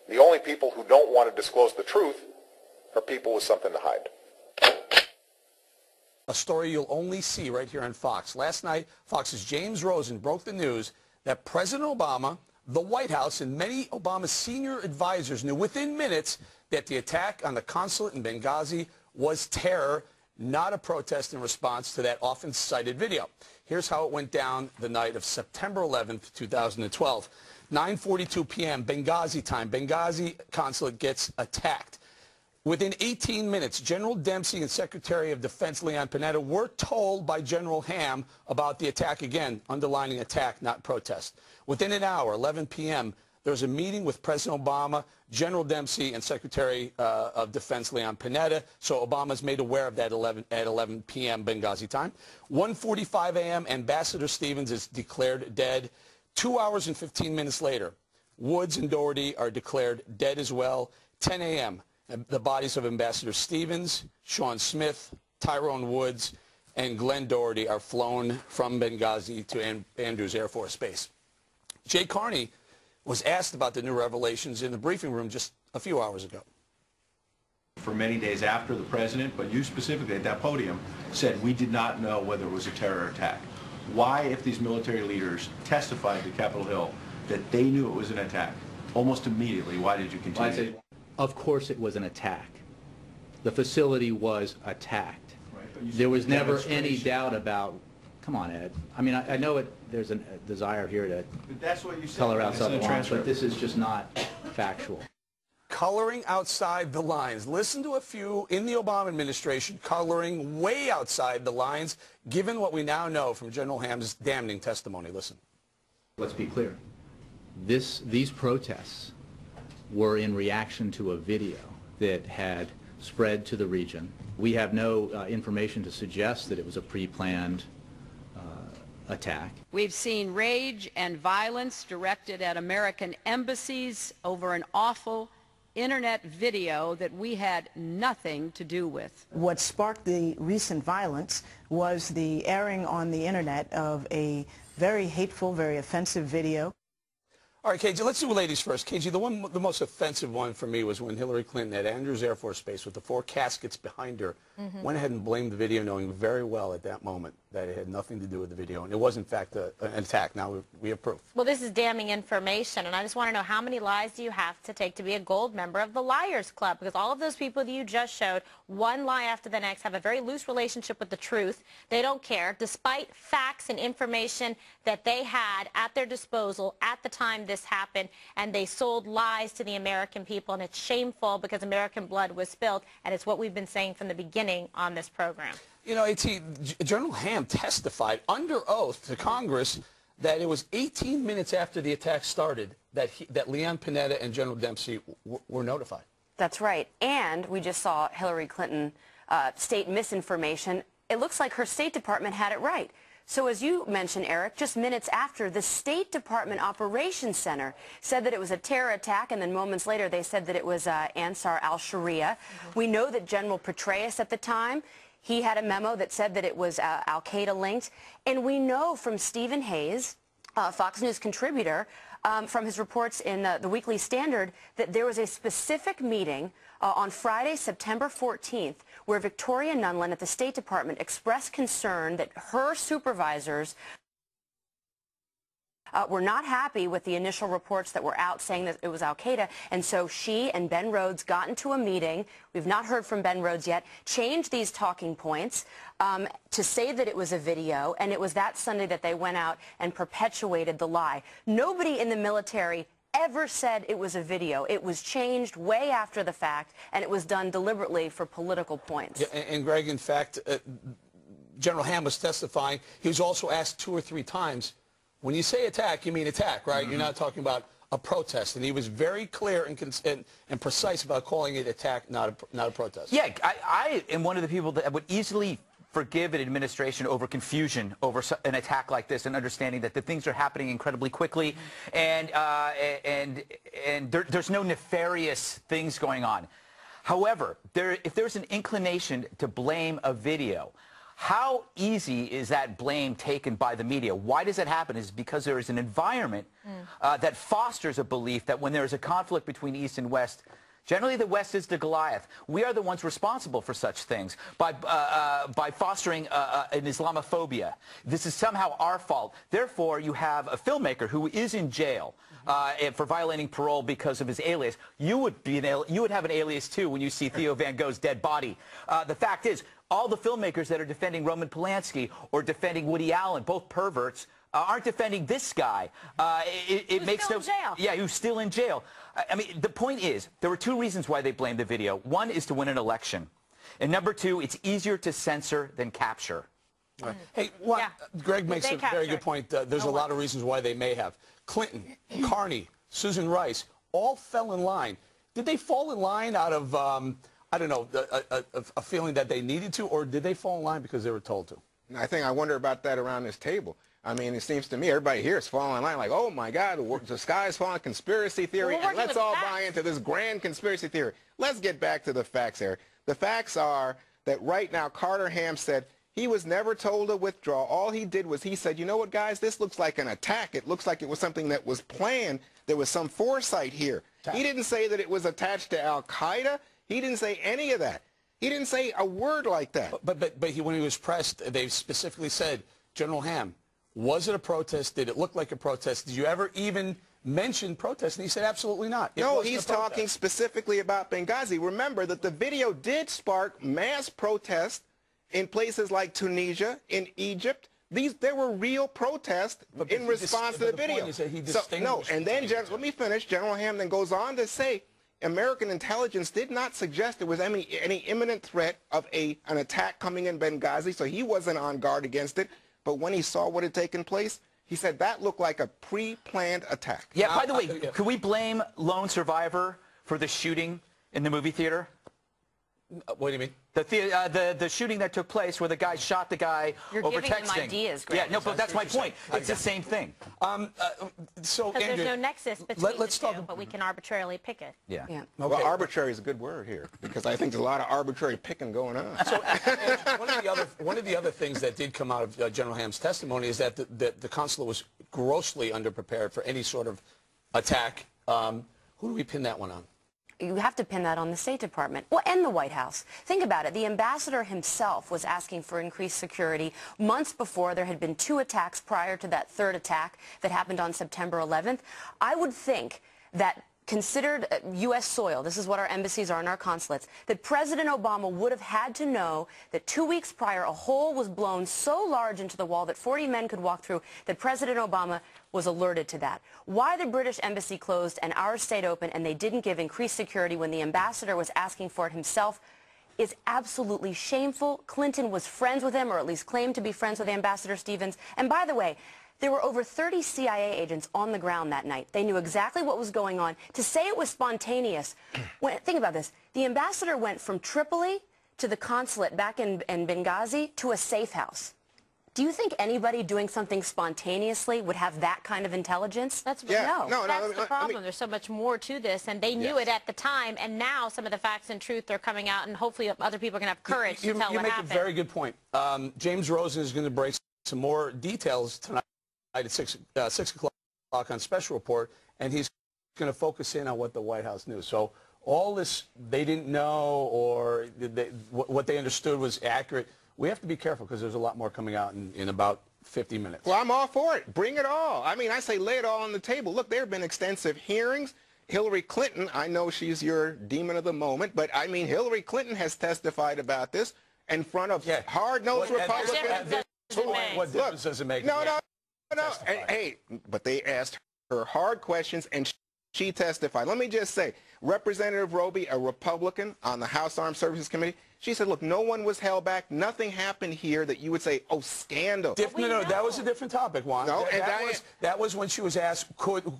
The only people who don't want to disclose the truth are people with something to hide. A story you'll only see right here on Fox. Last night, Fox's James Rosen broke the news that President Obama, the White House, and many Obama's senior advisors knew within minutes that the attack on the consulate in Benghazi was terror, not a protest in response to that often cited video. Here's how it went down the night of September 11th, 2012. 9:42 p.m. Benghazi time. Benghazi consulate gets attacked. Within 18 minutes, General Dempsey and Secretary of Defense Leon Panetta were told by General Ham about the attack, again, underlining attack, not protest. Within an hour, 11 p.m., there was a meeting with President Obama, General Dempsey, and Secretary of Defense Leon Panetta. So Obama's made aware of that at 11 p.m. Benghazi time. 1:45 a.m., Ambassador Stevens is declared dead. 2 hours and 15 minutes later, Woods and Doherty are declared dead as well. 10 a.m., the bodies of Ambassador Stevens, Sean Smith, Tyrone Woods, and Glenn Doherty are flown from Benghazi to Andrews Air Force Base. Jay Carney was asked about the new revelations in the briefing room just a few hours ago. For many days after the president, but you specifically at that podium, said we did not know whether it was a terror attack. Why, if these military leaders testified to Capitol Hill that they knew it was an attack, almost immediately, why did you continue? Of course it was an attack. The facility was attacked. Right, there was never any doubt about, come on, Ed. I mean, I know there's a desire here to color outside the lines, but this is just not factual. Coloring outside the lines. Listen to a few in the Obama administration coloring way outside the lines, given what we now know from General Ham's damning testimony. Listen. Let's be clear. These protests were in reaction to a video that had spread to the region. We have no information to suggest that it was a pre-planned attack. We've seen rage and violence directed at American embassies over an awful internet video that we had nothing to do with. What sparked the recent violence was the airing on the internet of a very hateful, very offensive video. All right, KG, let's do ladies first. KG, the most offensive one for me was when Hillary Clinton at Andrews Air Force Base with the 4 caskets behind her went ahead and blamed the video, knowing very well at that moment that it had nothing to do with the video. And it was, in fact, an attack. Now we have proof. Well, this is damning information, and I just want to know, how many lies do you have to take to be a gold member of the Liars Club? Because all of those people that you just showed, one lie after the next, have a very loose relationship with the truth. They don't care, despite facts and information that they had at their disposal at the time this happened, and they sold lies to the American people, and it's shameful because American blood was spilled, and it's what we've been saying from the beginning on this program. You know, General Ham testified under oath to Congress that it was 18 minutes after the attack started that Leon Panetta and General Dempsey were notified. That's right. And we just saw Hillary Clinton state misinformation. It looks like her State Department had it right. So as you mentioned, Eric, just minutes after, the State Department Operations Center said that it was a terror attack, and then moments later they said that it was Ansar al-Sharia. We know that General Petraeus at the time, he had a memo that said that it was al-Qaeda linked. And we know from Stephen Hayes, Fox News contributor, from his reports in the Weekly Standard, that there was a specific meeting on Friday, September 14th, where Victoria Nuland at the State Department expressed concern that her supervisors were not happy with the initial reports that were out saying that it was al-Qaeda, and so she and Ben Rhodes got into a meeting. We've not heard from Ben Rhodes yet. Changed these talking points to say that it was a video, and it was that Sunday that they went out and perpetuated the lie. Nobody in the military ever said it was a video. It was changed way after the fact, and it was done deliberately for political points. Yeah, and Greg, in fact, General Ham was testifying. He was also asked 2 or 3 times, when you say attack, you mean attack, right? You're not talking about a protest. And he was very clear and precise about calling it attack, not a protest. Yeah, I am one of the people that would easily forgive an administration over confusion over an attack like this, and understanding that the things are happening incredibly quickly, and there's no nefarious things going on. However, if there's an inclination to blame a video, How easy is that blame taken by the media? Why does that happen? Is because there is an environment that fosters a belief that when there is a conflict between East and West, generally the West is the Goliath. We are the ones responsible for such things by fostering an Islamophobia. This is somehow our fault. Therefore, you have a filmmaker who is in jail for violating parole because of his alias. You would have an alias too when you see Theo Van Gogh's dead body. The fact is, all the filmmakers that are defending Roman Polanski or defending Woody Allen, both perverts, aren't defending this guy. It makes still in jail. Yeah, who's still in jail. I mean, the point is, there were two reasons why they blamed the video. One is to win an election. And number two, it's easier to censor than capture. Right. Hey, Greg makes a very good point. There's a lot of reasons why they may have. Clinton, Carney, Susan Rice, all fell in line. Did they fall in line out of, I don't know, a feeling that they needed to, or did they fall in line because they were told to? I wonder about that around this table. I mean, it seems to me everybody here is falling in line like, oh, my God, the sky is falling, conspiracy theory, and let's all buy into this grand conspiracy theory. Let's get back to the facts, Eric. The facts are that right now Carter Ham said he was never told to withdraw. All he did was he said, you know what, guys, this looks like an attack. It looks like it was something that was planned. There was some foresight here. He didn't say that it was attached to Al-Qaeda. He didn't say any of that. He didn't say a word like that. But when he was pressed, they specifically said, General Ham, was it a protest? Did it look like a protest? Did you ever even mention protest? And he said, absolutely not. No, he's talking specifically about Benghazi. Remember that the video did spark mass protests in places like Tunisia, in Egypt. There were real protests in response to the video. And then, let me finish. General Ham then goes on to say, American intelligence did not suggest there was any imminent threat of an attack coming in Benghazi, so he wasn't on guard against it. But when he saw what had taken place, he said that looked like a pre-planned attack. Yeah, by the way, could we blame lone survivor for the shooting in the movie theater? What do you mean? The shooting that took place where the guy shot the guy over texting. You're giving him ideas, Greg. Yeah, no, but that's my point. It's the same thing. So, because there's no nexus between the two, but we can arbitrarily pick it. Yeah. Okay. Well, arbitrary is a good word here because I think there's a lot of arbitrary picking going on. So, one of the other things that did come out of General Ham's testimony is that the consulate was grossly underprepared for any sort of attack. Who do we pin that one on? You have to pin that on the State Department, well, and the White House. Think about it. The ambassador himself was asking for increased security months before. There had been 2 attacks prior to that 3rd attack that happened on September 11th. I would think that considered U.S. soil, this is what our embassies are and our consulates, that President Obama would have had to know that 2 weeks prior a hole was blown so large into the wall that 40 men could walk through, that President Obama was alerted to that. Why the British embassy closed and ours stayed open and they didn't give increased security when the ambassador was asking for it himself is absolutely shameful. Clinton was friends with him, or at least claimed to be friends with Ambassador Stevens. And by the way, there were over 30 CIA agents on the ground that night. They knew exactly what was going on. To say it was spontaneous, think about this. The ambassador went from Tripoli to the consulate back in Benghazi to a safe house. Do you think anybody doing something spontaneously would have that kind of intelligence? That's the problem. There's so much more to this, and they knew it at the time, and now some of the facts and truth are coming out, and hopefully other people can have courage to tell what happened. You make a very good point. James Rosen is going to break some more details tonight at 6 o'clock on Special Report, and he's going to focus in on what the White House knew. So all this they didn't know, or what they understood was accurate. We have to be careful because there's a lot more coming out in about 50 minutes. Well, I'm all for it. Bring it all. I mean, I say lay it all on the table. Look, there have been extensive hearings. Hillary Clinton, I know she's your demon of the moment, but I mean, Hillary Clinton has testified about this in front of hard-nosed Republicans. What difference does it make? No. Hey, but they asked her hard questions, and she testified. Let me just say, Representative Roby, a Republican on the House Armed Services Committee, she said, look, no one was held back. Nothing happened here that you would say, oh, scandal. No, that was a different topic, Juan. No, that was when she was asked,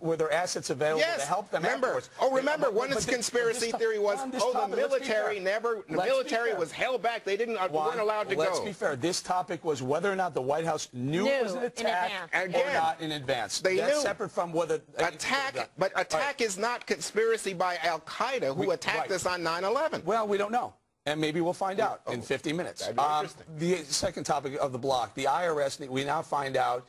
were there assets available to help them afterwards? Remember, one conspiracy theory was, the military was held back. They weren't allowed to go. Let's be fair. This topic was whether or not the White House knew it was an attack or not in advance. They That's knew. Separate from whether... Attack is not conspiracy by Al-Qaeda, who attacked us on 9/11. Well, we don't know. And maybe we'll find out in 50 minutes. That'd be interesting. The second topic of the block, the IRS, we now find out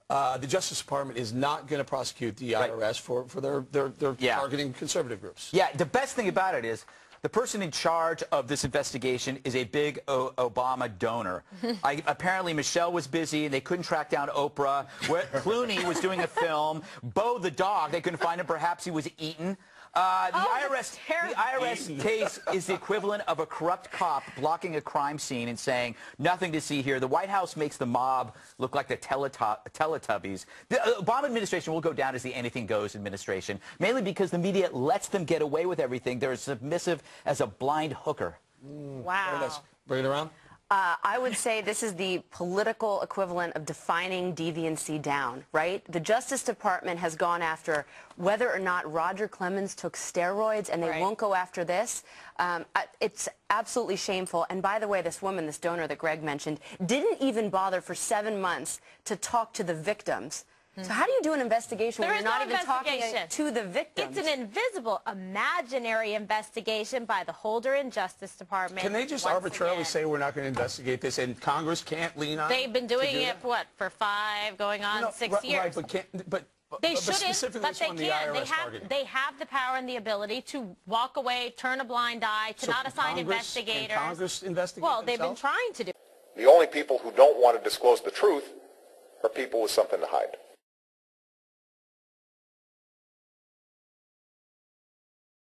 the Justice Department is not going to prosecute the IRS for their targeting conservative groups. Yeah, the best thing about it is the person in charge of this investigation is a big Obama donor. Apparently, Michelle was busy, and they couldn't track down Oprah. Clooney was doing a film. Bo the dog, they couldn't find him. Perhaps he was eaten. The IRS case is the equivalent of a corrupt cop blocking a crime scene and saying, nothing to see here. The White House makes the mob look like the Teletubbies. The Obama administration will go down as the anything goes administration, mainly because the media lets them get away with everything. They're as submissive as a blind hooker. Wow. Bring it around. I would say this is the political equivalent of defining deviancy down, right? The Justice Department has gone after whether or not Roger Clemens took steroids, and they won't go after this. It's absolutely shameful. And by the way, this woman, this donor that Greg mentioned, didn't even bother for 7 months to talk to the victims. So how do you do an investigation when you're not even talking to the victims? It's an invisible, imaginary investigation by the Holder and Justice Department. Can they just arbitrarily say we're not going to investigate this, and Congress can't lean on? They've been doing it for what, for 5, going on 6 years. Right, but they shouldn't, but they can. They have the power and the ability to walk away, turn a blind eye, to not assign investigators. Can Congress investigate Well, they've been trying to do. The only people who don't want to disclose the truth are people with something to hide.